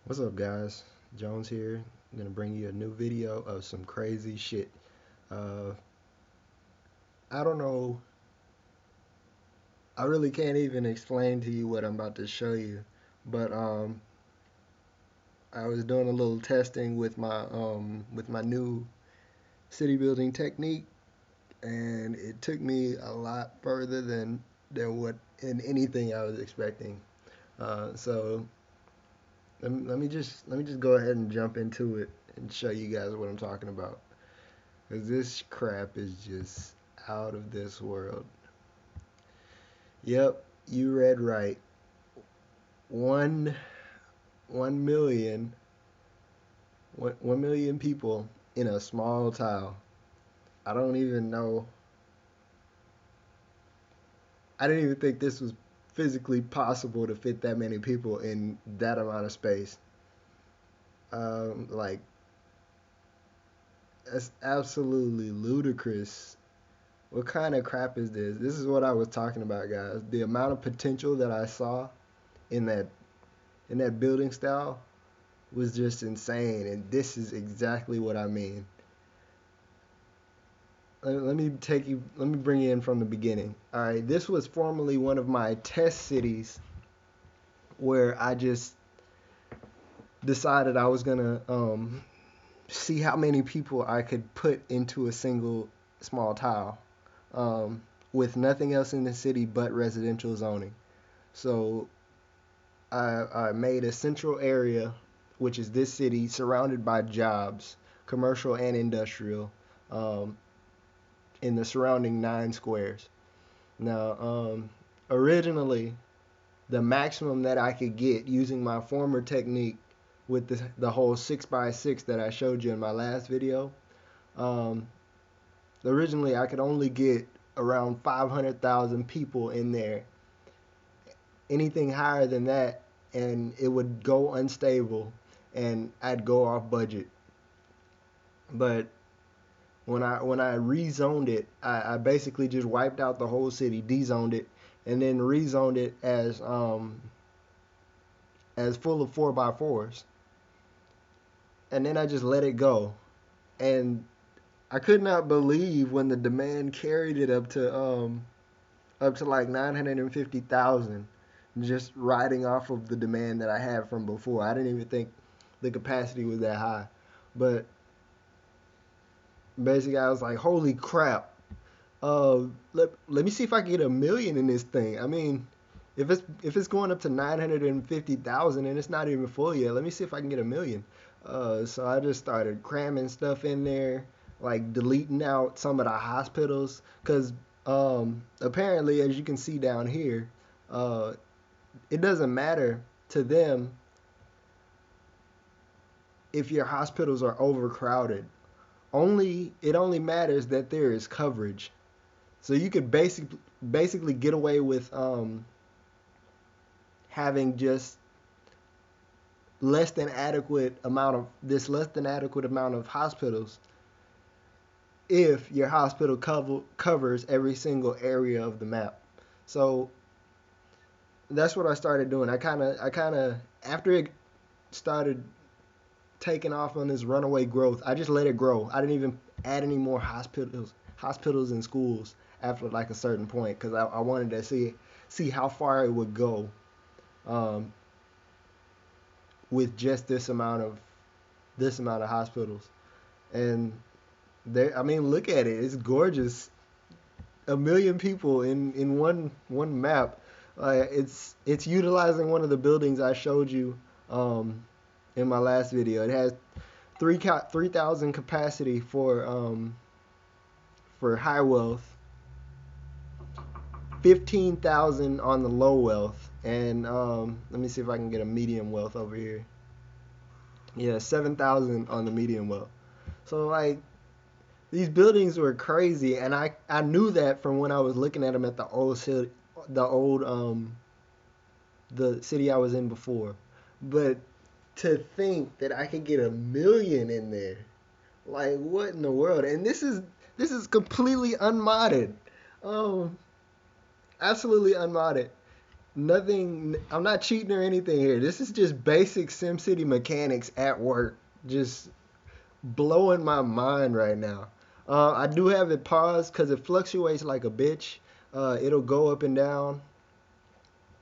What's up, guys? Jones here. I'm gonna bring you a new video of some crazy shit. Uh, I don't know. I really can't even explain to you what I'm about to show you, but I was doing a little testing with my new city building technique, and it took me a lot further than what in anything I was expecting. So let me just go ahead and jump into it and show you guys what I'm talking about. Because this crap is just out of this world. Yep, you read right. One, 1 million, 1 million people in a small tile. I don't even know. I didn't even think this was physically possible to fit that many people in that amount of space. Like, that's absolutely ludicrous. What kind of crap is this? This is what I was talking about, guys. The amount of potential that I saw in that building style was just insane, and this is exactly what I mean. Let me bring you in from the beginning. All right, this was formerly one of my test cities where I just decided I was gonna see how many people I could put into a single small tile, with nothing else in the city but residential zoning. So I made a central area, which is this city, surrounded by jobs, commercial and industrial, um, in the surrounding 9 squares. Now, originally, the maximum that I could get using my former technique with the whole 6 by 6 that I showed you in my last video, um, originally I could only get around 500,000 people in there. Anything higher than that, and it would go unstable, and I'd go off budget. But when I rezoned it, I basically just wiped out the whole city, dezoned it, and then rezoned it as full of 4 by 4s, and then I just let it go. And I could not believe when the demand carried it up to like 950,000, just riding off of the demand that I had from before. I didn't even think the capacity was that high, but basically I was like, holy crap. Let me see if I can get 1 million in this thing. I mean, if it's going up to 950,000 and it's not even full yet, let me see if I can get 1 million. So I just started cramming stuff in there, like deleting out some of the hospitals, because apparently, as you can see down here, uh, it doesn't matter to them if your hospitals are overcrowded. It only matters that there is coverage. So you could basically get away with having just less than adequate amount of hospitals if your hospital covers every single area of the map. So that's what I started doing. I kind of after it started taking off on this runaway growth, I just let it grow. I didn't even add any more hospitals and schools after like a certain point, because I wanted to see how far it would go, um, with just this amount of hospitals. And there, I mean, look at it. It's gorgeous. 1 million people in one map. It's utilizing one of the buildings I showed you in my last video. It has 3,000 capacity for high wealth, 15,000 on the low wealth, and let me see if I can get a medium wealth over here. Yeah, 7,000 on the medium wealth. So like, these buildings were crazy, and I knew that from when I was looking at them at the old the city I was in before. But to think that I could get 1 million in there, like what in the world? And this is completely unmodded, um, absolutely unmodded. nothing. I'm not cheating or anything here. This is just basic SimCity mechanics at work. Just blowing my mind right now. I do have it paused because it fluctuates like a bitch. It'll go up and down.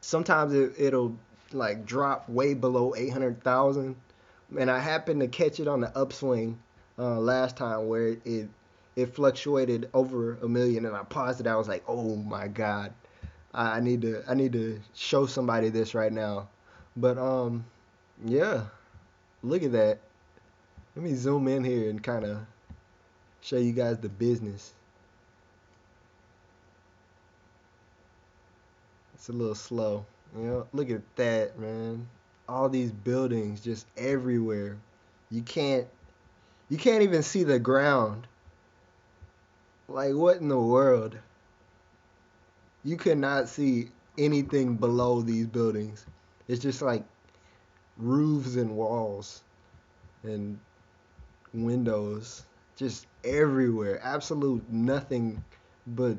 Sometimes it'll like drop way below 800,000. And I happened to catch it on the upswing last time where it fluctuated over a million, and I paused it. I was like, oh my god, I need to show somebody this right now. But yeah, look at that. Let me zoom in here and kind of show you guys the business. It's a little slow. You know, look at that, man. All these buildings just everywhere. You can't you can't even see the ground. Like what in the world? You cannot see anything below these buildings. It's just like roofs and walls and windows just everywhere. Absolute nothing but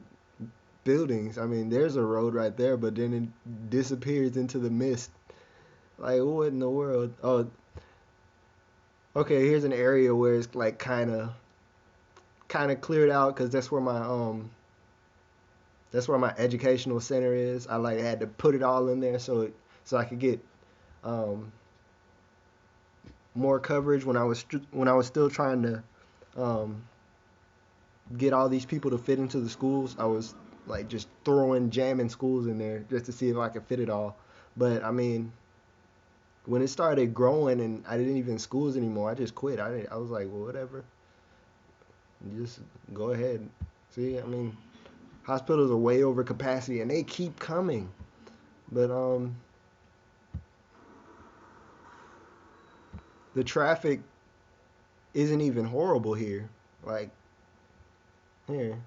buildings. I mean, there's a road right there, but then it disappears into the mist. Like, what in the world? Oh, okay. Here's an area where it's like kind of cleared out because that's where my educational center is. I like had to put it all in there so I could get um, more coverage when I was still trying to um, get all these people to fit into the schools. I was like just jamming schools in there just to see if I could fit it all. But I mean, when it started growing and I didn't even schools anymore, I just quit. I was like, well, whatever, just go ahead. See, I mean, hospitals are way over capacity and they keep coming. But the traffic isn't even horrible here. Like here,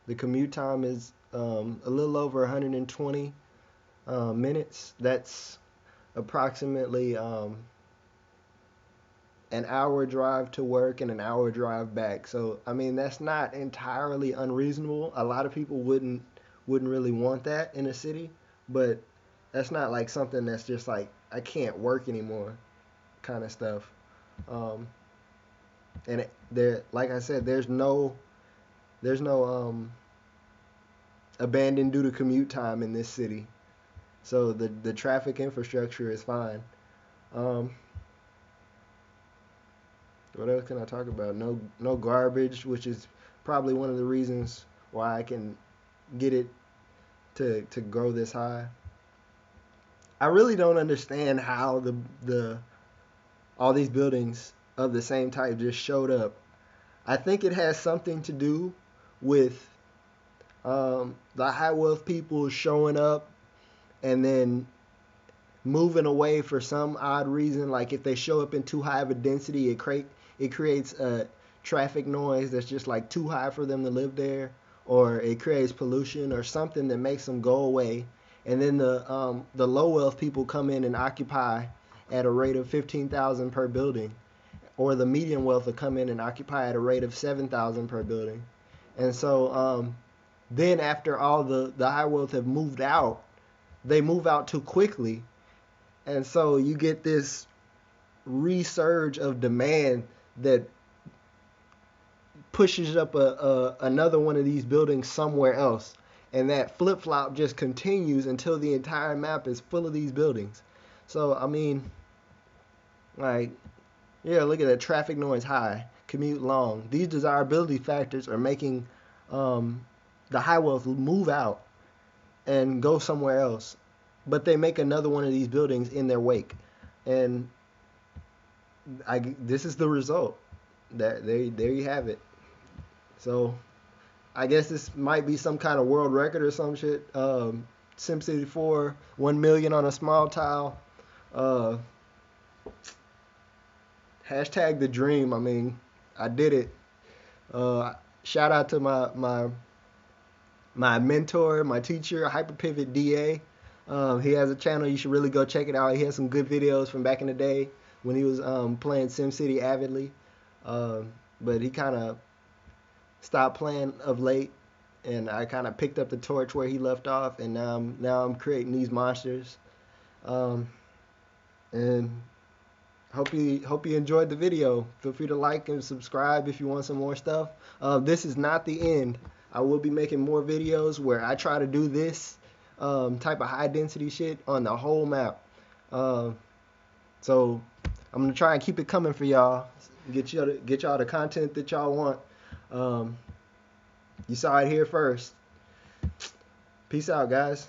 the commute time is a little over 120 minutes. That's approximately an hour drive to work and an hour drive back. So I mean that's not entirely unreasonable. A lot of people wouldn't really want that in a city, but that's not like something that's just like I can't work anymore kind of stuff. Um, and there, like I said, there's no abandoned due to commute time in this city. So the traffic infrastructure is fine. Um, what else can I talk about? No garbage, which is probably one of the reasons why I can get it to grow this high. I really don't understand how the all these buildings of the same type just showed up. I think it has something to do with the high wealth people showing up and then moving away for some odd reason. Like if they show up in too high of a density, it creates a traffic noise that's just like too high for them to live there, or it creates pollution or something that makes them go away. And then the low wealth people come in and occupy at a rate of 15,000 per building, or the medium wealth will come in and occupy at a rate of 7,000 per building. And so then after all the high wealth have moved out, they move out too quickly, and so you get this resurge of demand that pushes up another one of these buildings somewhere else, and that flip flop just continues until the entire map is full of these buildings. So I mean, like, yeah, look at that, traffic noise high, commute long. These desirability factors are making the high wealth move out and go somewhere else, but they make another one of these buildings in their wake, and this is the result. That there you have it. So I guess this might be some kind of world record or some shit. SimCity 4, 1 million on a small tile. Uh, Hashtag the dream. I mean, I did it. Shout out to my mentor, my teacher, Hyperpivot DA. He has a channel. You should really go check it out. He has some good videos from back in the day when he was playing SimCity avidly. But he kind of stopped playing of late, and I kind of picked up the torch where he left off, and now I'm creating these monsters. Um, and hope you enjoyed the video. Feel free to like and subscribe if you want some more stuff. This is not the end. I will be making more videos where I try to do this type of high density shit on the whole map. So I'm gonna try and keep it coming for y'all. Get y'all the content that y'all want. You saw it here first. Peace out, guys.